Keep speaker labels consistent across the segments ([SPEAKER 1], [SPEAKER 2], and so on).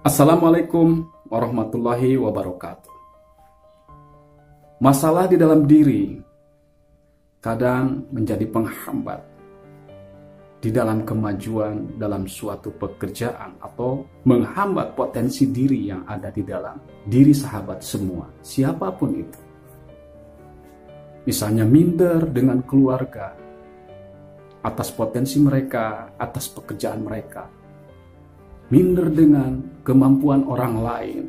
[SPEAKER 1] Assalamualaikum warahmatullahi wabarakatuh. Masalah di dalam diri kadang menjadi penghambat di dalam kemajuan dalam suatu pekerjaan atau menghambat potensi diri yang ada di dalam diri sahabat semua, siapapun itu. Misalnya minder dengan keluarga atas potensi mereka, atas pekerjaan mereka. Minder dengan kemampuan orang lain.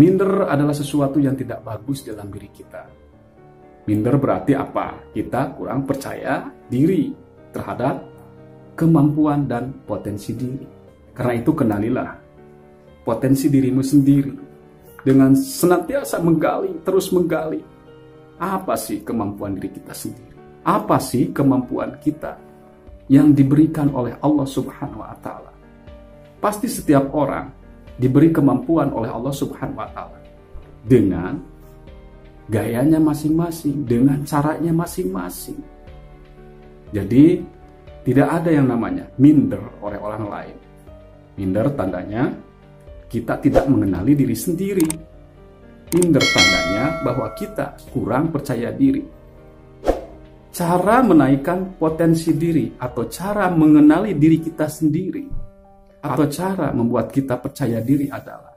[SPEAKER 1] Minder adalah sesuatu yang tidak bagus dalam diri kita. Minder berarti apa? Kita kurang percaya diri terhadap kemampuan dan potensi diri. Karena itu kenalilah potensi dirimu sendiri dengan senantiasa menggali, terus menggali. Apa sih kemampuan diri kita sendiri? Apa sih kemampuan kita yang diberikan oleh Allah Subhanahu wa Ta'ala? Pasti setiap orang diberi kemampuan oleh Allah Subhanahu wa Ta'ala dengan gayanya masing-masing, dengan caranya masing-masing. Jadi tidak ada yang namanya minder oleh orang lain. Minder tandanya kita tidak mengenali diri sendiri. Minder tandanya bahwa kita kurang percaya diri. Cara menaikkan potensi diri atau cara mengenali diri kita sendiri atau cara membuat kita percaya diri adalah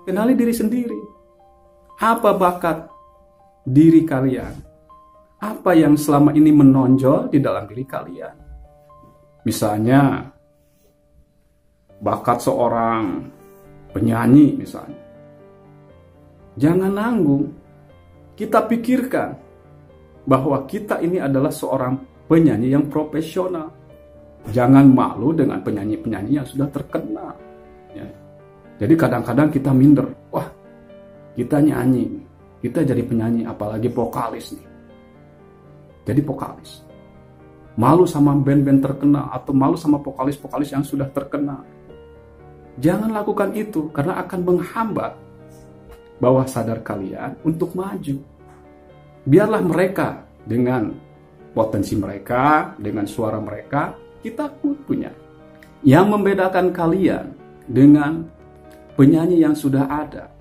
[SPEAKER 1] kenali diri sendiri. Apa bakat diri kalian? Apa yang selama ini menonjol di dalam diri kalian? Misalnya bakat seorang penyanyi misalnya. Jangan nanggung. Kita pikirkan bahwa kita ini adalah seorang penyanyi yang profesional. Jangan malu dengan penyanyi-penyanyi yang sudah terkenal. Ya. Jadi kadang-kadang kita minder. Wah, kita nyanyi, kita jadi penyanyi, apalagi vokalis nih. Jadi vokalis. Malu sama band-band terkenal atau malu sama vokalis-vokalis yang sudah terkenal. Jangan lakukan itu karena akan menghambat bawah sadar kalian untuk maju. Biarlah mereka dengan potensi mereka, dengan suara mereka, kita pun punya. Yang membedakan kalian dengan penyanyi yang sudah ada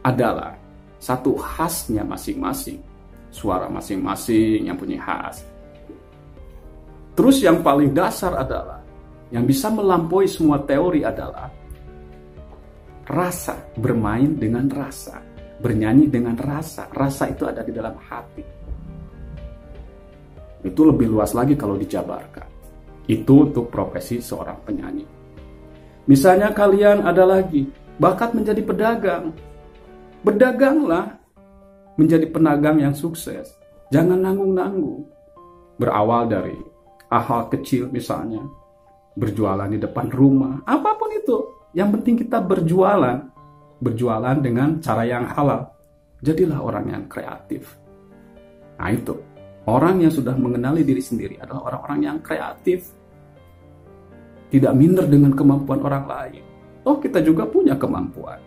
[SPEAKER 1] adalah satu khasnya masing-masing. Suara masing-masing yang punya khas. Terus yang paling dasar adalah, yang bisa melampaui semua teori adalah rasa, bermain dengan rasa, bernyanyi dengan rasa. Rasa itu ada di dalam hati. Itu lebih luas lagi kalau dijabarkan. Itu untuk profesi seorang penyanyi. Misalnya kalian ada lagi bakat menjadi pedagang. Berdaganglah menjadi pedagang yang sukses. Jangan nanggung-nanggung. Berawal dari hal kecil misalnya. Berjualan di depan rumah. Apapun itu. Yang penting kita berjualan. Berjualan dengan cara yang halal. Jadilah orang yang kreatif. Nah itu. Orang yang sudah mengenali diri sendiri adalah orang-orang yang kreatif. Tidak minder dengan kemampuan orang lain. Oh, kita juga punya kemampuan.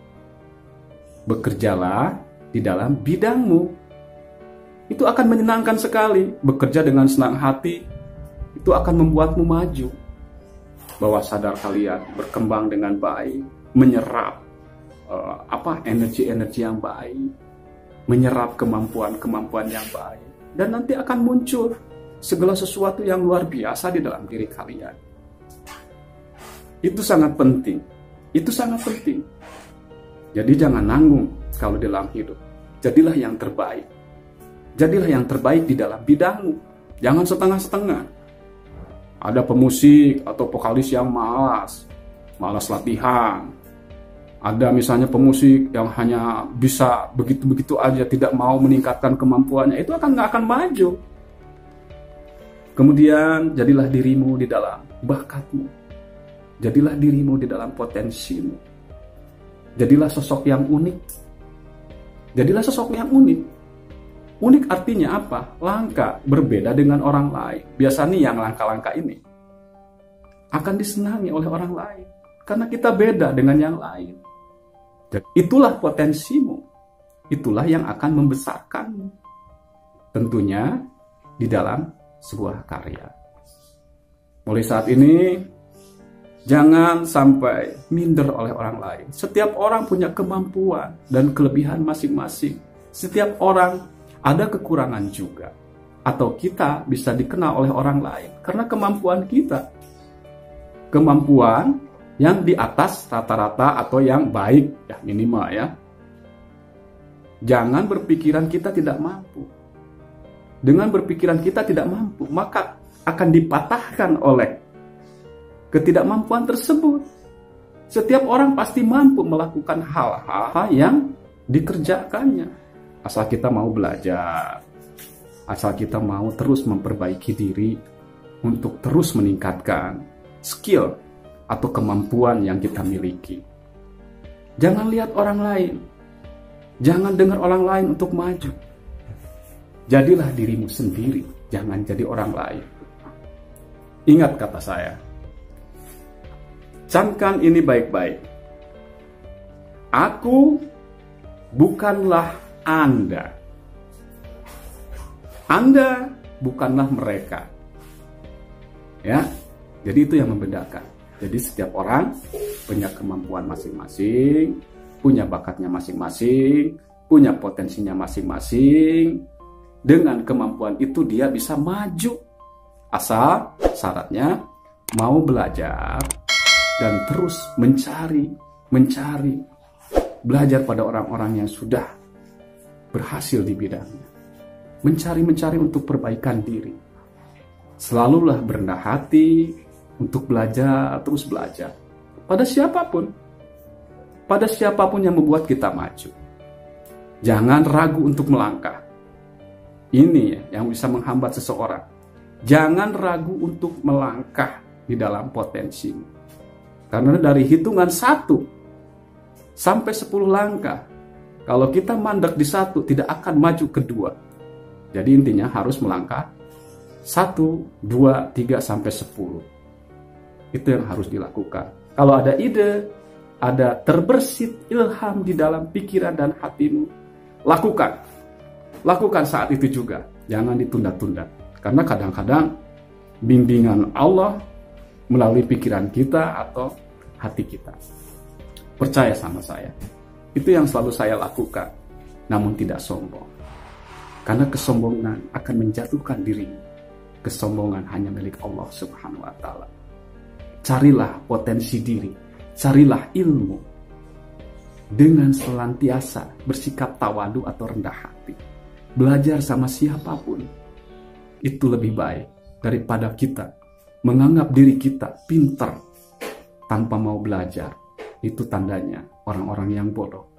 [SPEAKER 1] Bekerjalah di dalam bidangmu. Itu akan menyenangkan sekali. Bekerja dengan senang hati, itu akan membuatmu maju. Bawah sadar kalian berkembang dengan baik. Menyerap energi-energi yang baik. Menyerap kemampuan-kemampuan yang baik. Dan nanti akan muncul segala sesuatu yang luar biasa di dalam diri kalian. Itu sangat penting. Itu sangat penting. Jadi jangan nanggung kalau dalam hidup. Jadilah yang terbaik. Jadilah yang terbaik di dalam bidangmu. Jangan setengah-setengah. Ada pemusik atau vokalis yang malas latihan. Ada misalnya pemusik yang hanya bisa begitu-begitu aja, tidak mau meningkatkan kemampuannya, itu nggak akan maju. Kemudian jadilah dirimu di dalam bakatmu. Jadilah dirimu di dalam potensimu. Jadilah sosok yang unik. Jadilah sosok yang unik. Unik artinya apa? Langka, berbeda dengan orang lain. Biasanya yang langka-langka ini akan disenangi oleh orang lain. Karena kita beda dengan yang lain. Itulah potensimu. Itulah yang akan membesarkanmu. Tentunya di dalam sebuah karya. Mulai saat ini Jangan sampai minder oleh orang lain. Setiap orang punya kemampuan dan kelebihan masing-masing. Setiap orang ada kekurangan juga. Atau kita bisa dikenal oleh orang lain karena kemampuan kita. Kemampuan yang di atas rata-rata atau yang baik, ya minimal ya. Jangan berpikiran kita tidak mampu. Dengan berpikiran kita tidak mampu, maka akan dipatahkan oleh ketidakmampuan tersebut. Setiap orang pasti mampu melakukan hal-hal yang dikerjakannya. Asal kita mau belajar. Asal kita mau terus memperbaiki diri untuk terus meningkatkan skill atau kemampuan yang kita miliki. Jangan lihat orang lain. Jangan dengar orang lain untuk maju. Jadilah dirimu sendiri, jangan jadi orang lain. Ingat kata saya. Camkan ini baik-baik. Aku bukanlah Anda. Anda bukanlah mereka. Ya, jadi itu yang membedakan. Jadi setiap orang punya kemampuan masing-masing, punya bakatnya masing-masing, punya potensinya masing-masing. Dengan kemampuan itu dia bisa maju. Asal syaratnya mau belajar dan terus mencari. Belajar pada orang-orang yang sudah berhasil di bidangnya. Mencari untuk perbaikan diri. Selalulah berendah hati untuk belajar, terus belajar. Pada siapapun yang membuat kita maju. Jangan ragu untuk melangkah. Ini yang bisa menghambat seseorang. Jangan ragu untuk melangkah di dalam potensi. Karena dari hitungan 1 sampai 10 langkah, kalau kita mandek di 1, tidak akan maju kedua. Jadi intinya harus melangkah 1, 2, 3, sampai 10. Itu yang harus dilakukan. Kalau ada ide, ada terbersit ilham di dalam pikiran dan hatimu, lakukan. Lakukan saat itu juga. Jangan ditunda-tunda. Karena kadang-kadang bimbingan Allah melalui pikiran kita atau hati kita. Percaya sama saya. Itu yang selalu saya lakukan. Namun tidak sombong. Karena kesombongan akan menjatuhkan dirimu. Kesombongan hanya milik Allah Subhanahu wa Ta'ala. Carilah potensi diri. Carilah ilmu. Dengan senantiasa bersikap tawadu atau rendah hati. Belajar sama siapapun. Itu lebih baik daripada kita menganggap diri kita pintar tanpa mau belajar. Itu tandanya orang-orang yang bodoh.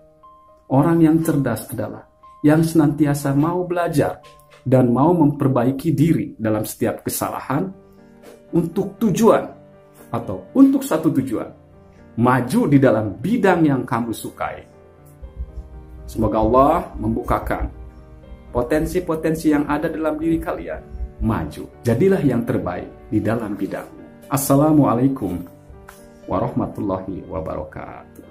[SPEAKER 1] Orang yang cerdas adalah yang senantiasa mau belajar dan mau memperbaiki diri dalam setiap kesalahan untuk tujuan atau untuk satu tujuan. Maju di dalam bidang yang kamu sukai. Semoga Allah membukakan potensi-potensi yang ada dalam diri kalian. Maju. Jadilah yang terbaik di dalam bidangmu. Assalamualaikum warahmatullahi wabarakatuh.